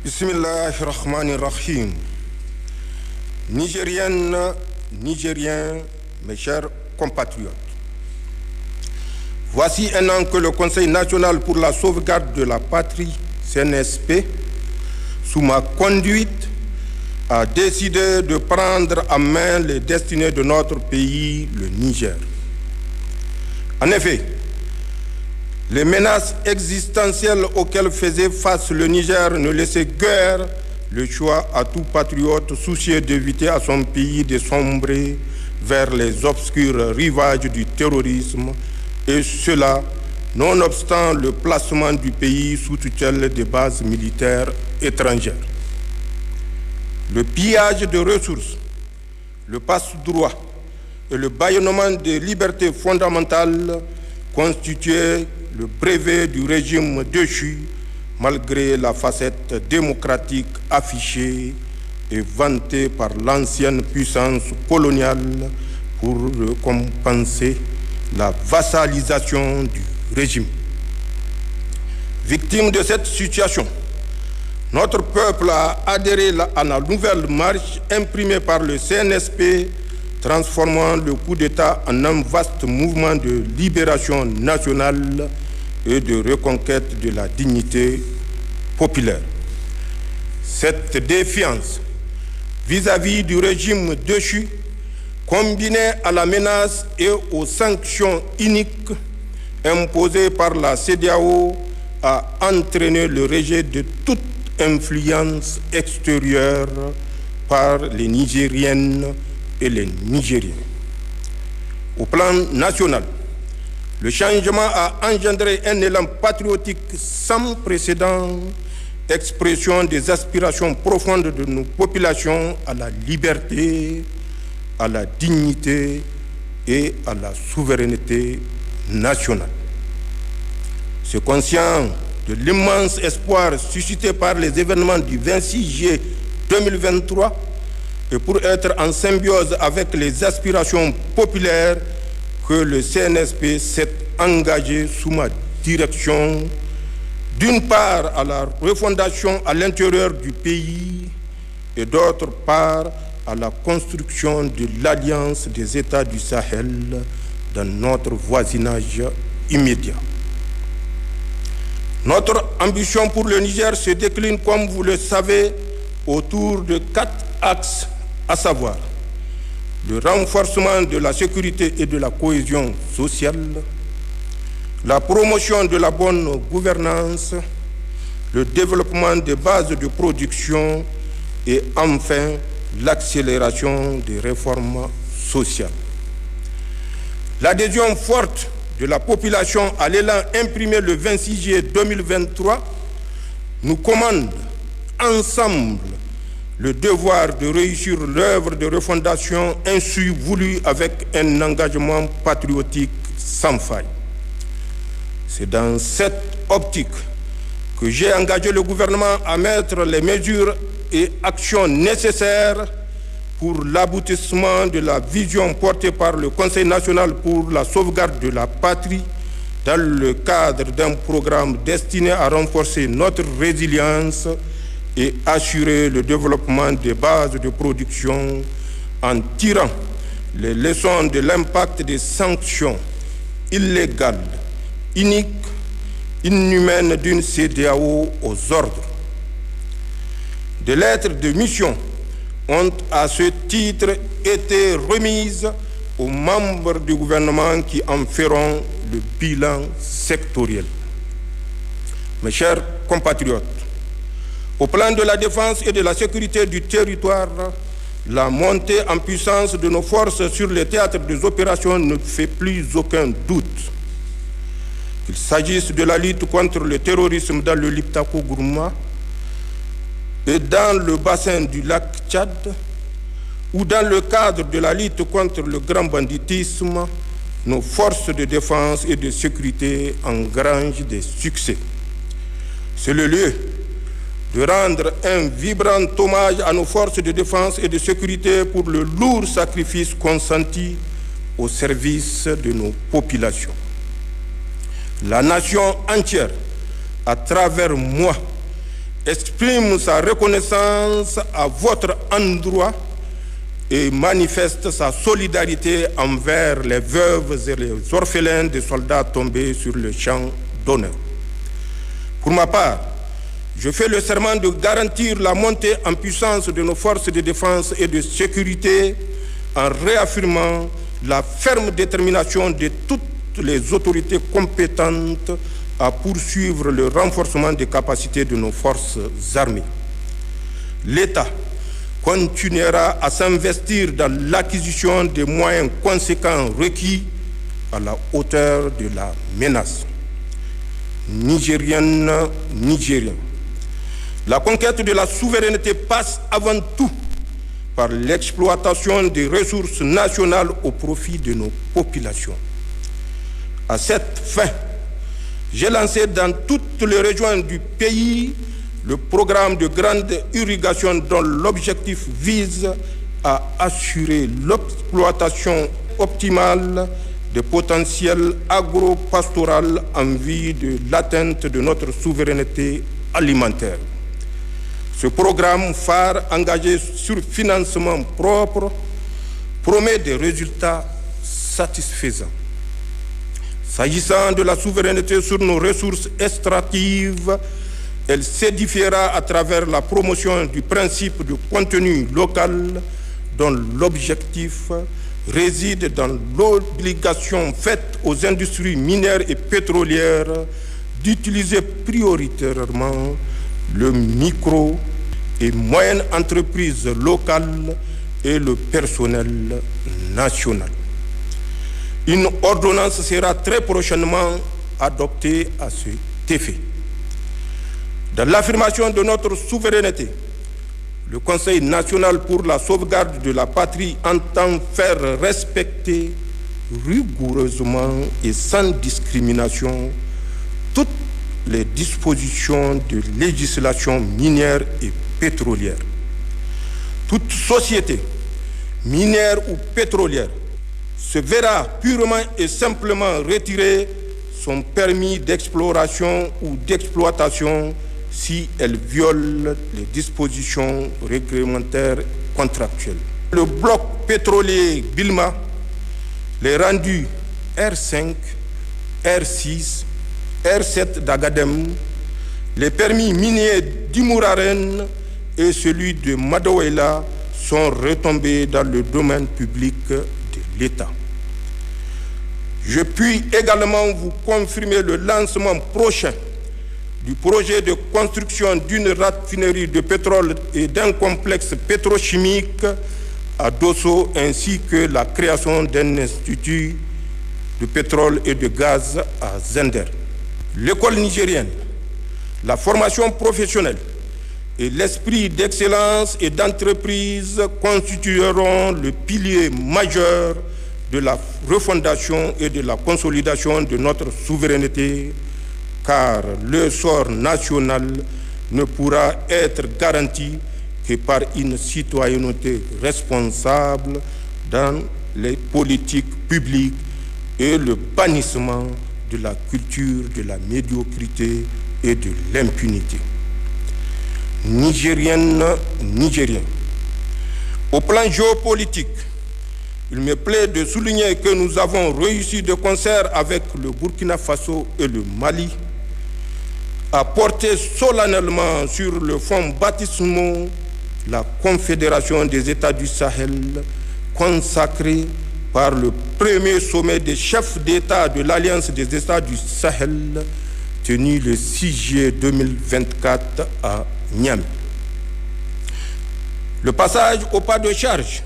Bismillahirrahmanirrahim. Nigériennes, Nigériens, mes chers compatriotes. Voici un an que le Conseil national pour la sauvegarde de la patrie, CNSP, sous ma conduite, a décidé de prendre en main les destinées de notre pays, le Niger. En effet, les menaces existentielles auxquelles faisait face le Niger ne laissaient guère le choix à tout patriote soucieux d'éviter à son pays de sombrer vers les obscurs rivages du terrorisme, et cela nonobstant le placement du pays sous tutelle des bases militaires étrangères. Le pillage de ressources, le passe-droit et le bâillonnement des libertés fondamentales constituaient le brevet du régime déchu, malgré la facette démocratique affichée et vantée par l'ancienne puissance coloniale pour compenser la vassalisation du régime. Victime de cette situation, notre peuple a adhéré à la nouvelle marche imprimée par le CNSP, transformant le coup d'État en un vaste mouvement de libération nationale et de reconquête de la dignité populaire. Cette défiance vis-à-vis du régime déchu, combinée à la menace et aux sanctions iniques imposées par la CEDEAO, a entraîné le rejet de toute influence extérieure par les Nigériennes et les Nigériens. Au plan national, le changement a engendré un élan patriotique sans précédent, expression des aspirations profondes de nos populations à la liberté, à la dignité et à la souveraineté nationale. C'est conscient de l'immense espoir suscité par les événements du 26 juillet 2023 et pour être en symbiose avec les aspirations populaires que le CNSP s'est engagé sous ma direction, d'une part à la refondation à l'intérieur du pays et d'autre part à la construction de l'Alliance des États du Sahel dans notre voisinage immédiat. Notre ambition pour le Niger se décline, comme vous le savez, autour de 4 axes, à savoir le renforcement de la sécurité et de la cohésion sociale, la promotion de la bonne gouvernance, le développement des bases de production et enfin l'accélération des réformes sociales. L'adhésion forte de la population à l'élan imprimé le 26 juillet 2023 nous commande ensemble le devoir de réussir l'œuvre de refondation ainsi voulue avec un engagement patriotique sans faille. C'est dans cette optique que j'ai engagé le gouvernement à mettre les mesures et actions nécessaires pour l'aboutissement de la vision portée par le Conseil national pour la sauvegarde de la patrie dans le cadre d'un programme destiné à renforcer notre résilience et assurer le développement des bases de production en tirant les leçons de l'impact des sanctions illégales, iniques, inhumaines d'une CEDEAO aux ordres. Des lettres de mission ont à ce titre été remises aux membres du gouvernement qui en feront le bilan sectoriel. Mes chers compatriotes, au plan de la défense et de la sécurité du territoire, la montée en puissance de nos forces sur les théâtres des opérations ne fait plus aucun doute. Qu'il s'agisse de la lutte contre le terrorisme dans le Liptako-Gourma et dans le bassin du lac Tchad, ou dans le cadre de la lutte contre le grand banditisme, nos forces de défense et de sécurité engrangent des succès. C'est le lieu de rendre un vibrant hommage à nos forces de défense et de sécurité pour le lourd sacrifice consenti au service de nos populations. La nation entière, à travers moi, exprime sa reconnaissance à votre endroit et manifeste sa solidarité envers les veuves et les orphelins des soldats tombés sur le champ d'honneur. Pour ma part, je fais le serment de garantir la montée en puissance de nos forces de défense et de sécurité en réaffirmant la ferme détermination de toutes les autorités compétentes à poursuivre le renforcement des capacités de nos forces armées. L'État continuera à s'investir dans l'acquisition des moyens conséquents requis à la hauteur de la menace. Nigériennes, Nigériens, la conquête de la souveraineté passe avant tout par l'exploitation des ressources nationales au profit de nos populations. À cette fin, j'ai lancé dans toutes les régions du pays le programme de grande irrigation dont l'objectif vise à assurer l'exploitation optimale des potentiels agro-pastoral en vue de l'atteinte de notre souveraineté alimentaire. Ce programme phare engagé sur financement propre promet des résultats satisfaisants. S'agissant de la souveraineté sur nos ressources extractives, elle s'édifiera à travers la promotion du principe de contenu local dont l'objectif réside dans l'obligation faite aux industries minières et pétrolières d'utiliser prioritairement le micro et moyenne entreprise locale et le personnel national. Une ordonnance sera très prochainement adoptée à cet effet. Dans l'affirmation de notre souveraineté, le Conseil national pour la sauvegarde de la patrie entend faire respecter rigoureusement et sans discrimination toutes les dispositions de législation minière et pétrolière. Toute société, minière ou pétrolière, se verra purement et simplement retirer son permis d'exploration ou d'exploitation si elle viole les dispositions réglementaires contractuelles. Le bloc pétrolier Bilma, les rendus R5, R6, R7 d'Agadem, les permis miniers d'Imouraren et celui de Madawela sont retombés dans le domaine public de l'État. Je puis également vous confirmer le lancement prochain du projet de construction d'une raffinerie de pétrole et d'un complexe pétrochimique à Dosso, ainsi que la création d'un institut de pétrole et de gaz à Zender. L'école nigérienne, la formation professionnelle et l'esprit d'excellence et d'entreprise constitueront le pilier majeur de la refondation et de la consolidation de notre souveraineté, car le sort national ne pourra être garanti que par une citoyenneté responsable dans les politiques publiques et le bannissement de la culture de la médiocrité et de l'impunité. Nigériennes, Nigériens, au plan géopolitique, il me plaît de souligner que nous avons réussi de concert avec le Burkina Faso et le Mali à porter solennellement sur le fonds baptismaux la Confédération des États du Sahel, consacrée par le premier sommet des chefs d'État de l'Alliance des États du Sahel, tenu le 6 juillet 2024 à Niamey. Le passage au pas de charge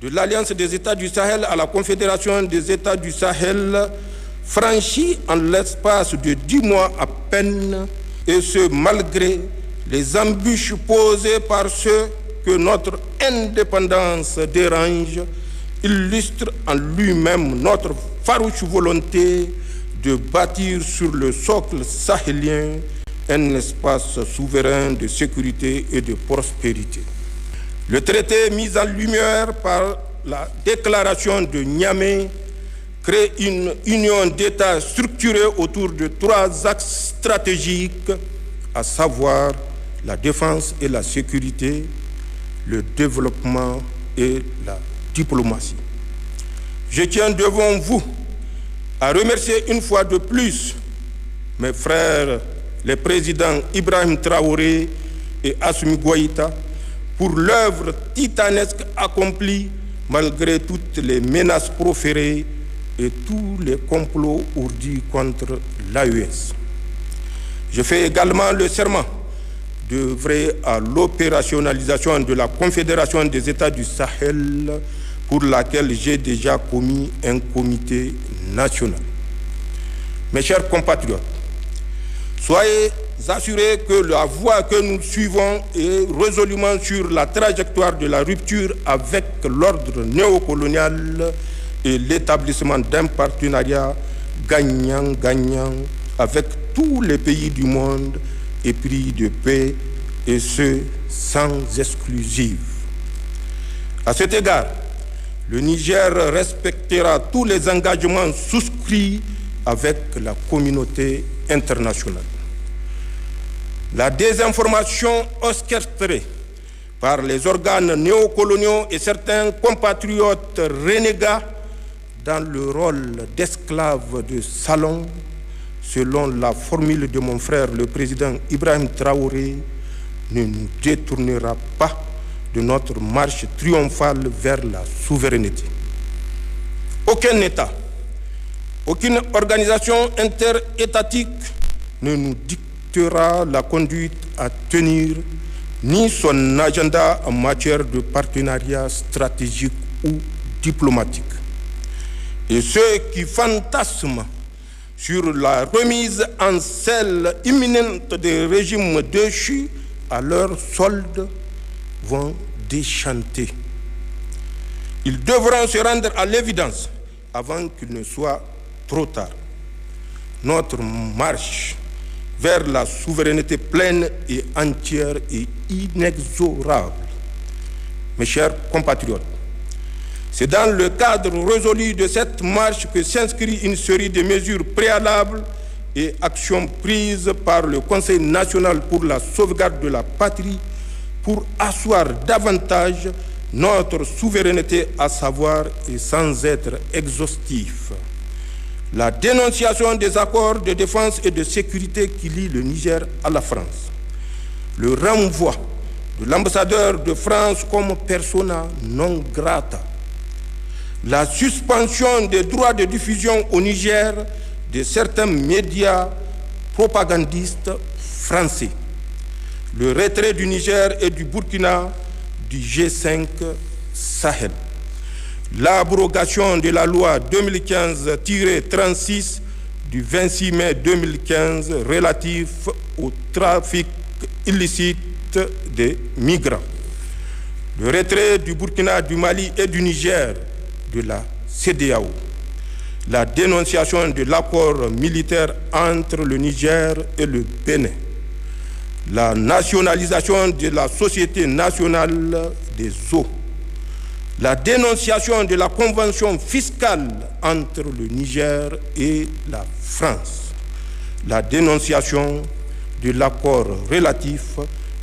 de l'Alliance des États du Sahel à la Confédération des États du Sahel franchi en l'espace de 10 mois à peine, et ce malgré les embûches posées par ceux que notre indépendance dérange, illustre en lui-même notre farouche volonté de bâtir sur le socle sahélien un espace souverain de sécurité et de prospérité. Le traité mis en lumière par la déclaration de Niamey crée une union d'États structurée autour de 3 axes stratégiques, à savoir la défense et la sécurité, le développement et la diplomatie. Je tiens devant vous à remercier une fois de plus mes frères, les présidents Ibrahim Traoré et Assimi Goïta, pour l'œuvre titanesque accomplie malgré toutes les menaces proférées et tous les complots ourdis contre l'AES. Je fais également le serment d'œuvrer à l'opérationnalisation de la Confédération des États du Sahel, pour laquelle j'ai déjà commis un comité national. Mes chers compatriotes, soyez assurés que la voie que nous suivons est résolument sur la trajectoire de la rupture avec l'ordre néocolonial et l'établissement d'un partenariat gagnant-gagnant avec tous les pays du monde épris de paix, et ce, sans exclusive. À cet égard, le Niger respectera tous les engagements souscrits avec la communauté internationale. La désinformation orchestrée par les organes néocoloniaux et certains compatriotes renégats dans le rôle d'esclaves de salon, selon la formule de mon frère le président Ibrahim Traoré, ne nous détournera pas de notre marche triomphale vers la souveraineté. Aucun État, aucune organisation interétatique ne nous dictera la conduite à tenir, ni son agenda en matière de partenariat stratégique ou diplomatique. Et ceux qui fantasment sur la remise en selle imminente des régimes déchus à leur solde vont déchanter. Ils devront se rendre à l'évidence avant qu'il ne soit trop tard. Notre marche vers la souveraineté pleine et entière et inexorable. Mes chers compatriotes, c'est dans le cadre résolu de cette marche que s'inscrit une série de mesures préalables et actions prises par le Conseil national pour la sauvegarde de la patrie pour asseoir davantage notre souveraineté, à savoir, et sans être exhaustif, la dénonciation des accords de défense et de sécurité qui lient le Niger à la France, le renvoi de l'ambassadeur de France comme persona non grata, la suspension des droits de diffusion au Niger de certains médias propagandistes français, le retrait du Niger et du Burkina du G5 Sahel, l'abrogation de la loi 2015-36 du 26 mai 2015 relatif au trafic illicite des migrants, le retrait du Burkina, du Mali et du Niger de la CEDEAO, la dénonciation de l'accord militaire entre le Niger et le Bénin, la nationalisation de la Société nationale des eaux, la dénonciation de la convention fiscale entre le Niger et la France, la dénonciation de l'accord relatif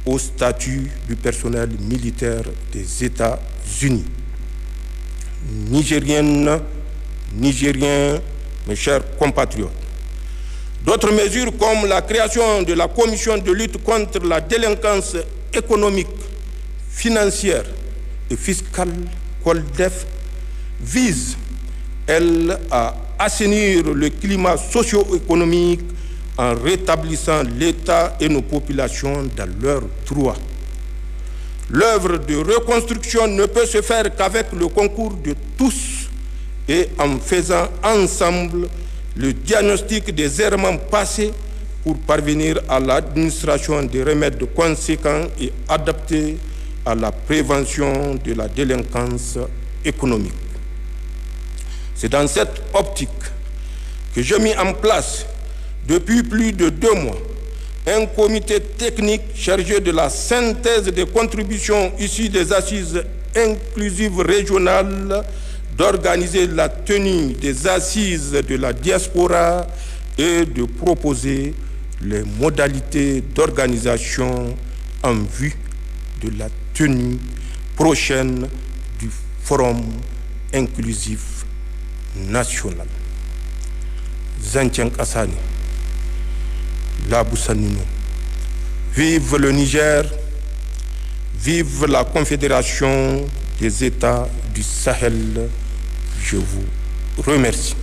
au statut du personnel militaire des États-Unis. Nigériennes, Nigériens, mes chers compatriotes, d'autres mesures comme la création de la commission de lutte contre la délinquance économique, financière et fiscale, COLDEF, visent, elles, à assainir le climat socio-économique en rétablissant l'État et nos populations dans leurs droits. L'œuvre de reconstruction ne peut se faire qu'avec le concours de tous et en faisant ensemble le diagnostic des errements passés pour parvenir à l'administration des remèdes conséquents et adaptés à la prévention de la délinquance économique. C'est dans cette optique que j'ai mis en place depuis plus de 2 mois un comité technique chargé de la synthèse des contributions issues des assises inclusives régionales, d'organiser la tenue des assises de la diaspora et de proposer les modalités d'organisation en vue de la tenue prochaine du Forum inclusif national. Zancen Kassani, Labousanino. Vive le Niger, vive la Confédération des États du Sahel. Je vous remercie.